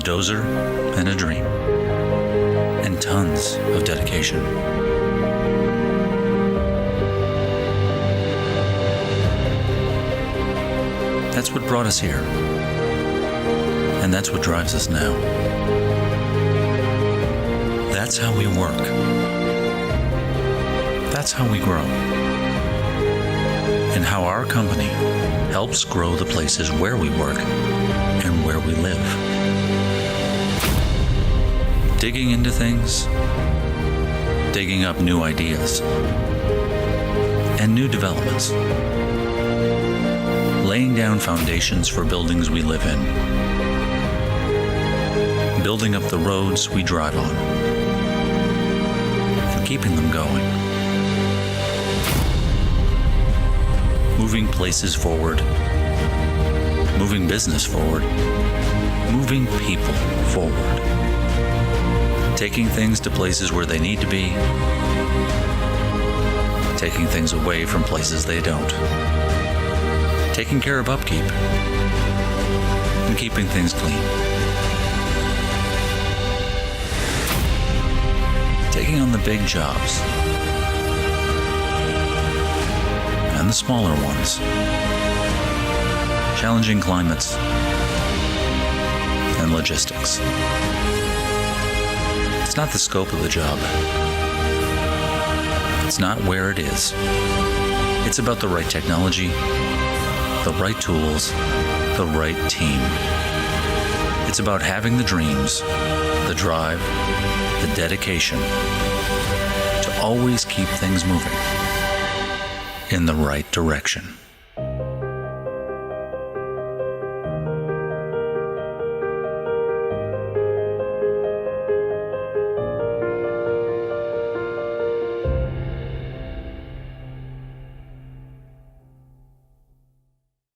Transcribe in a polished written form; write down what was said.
bulldozer and a dream, and tons of dedication. That's what brought us here, and that's what drives us now. That's how we work. That's how we grow. And how our company helps grow the places where we work and where we live. Digging into things, digging up new ideas and new developments. Laying down foundations for buildings we live in. Building up the roads we drive on. And keeping them going. Moving places forward. Moving business forward. Moving people forward. Taking things to places where they need to be. Taking things away from places they don't. Taking care of upkeep, and keeping things clean. Taking on the big jobs, and the smaller ones. Challenging climates, and logistics. It's not the scope of the job. It's not where it is. It's about the right technology, the right tools, the right team. It's about having the dreams, the drive, the dedication to always keep things moving in the right direction.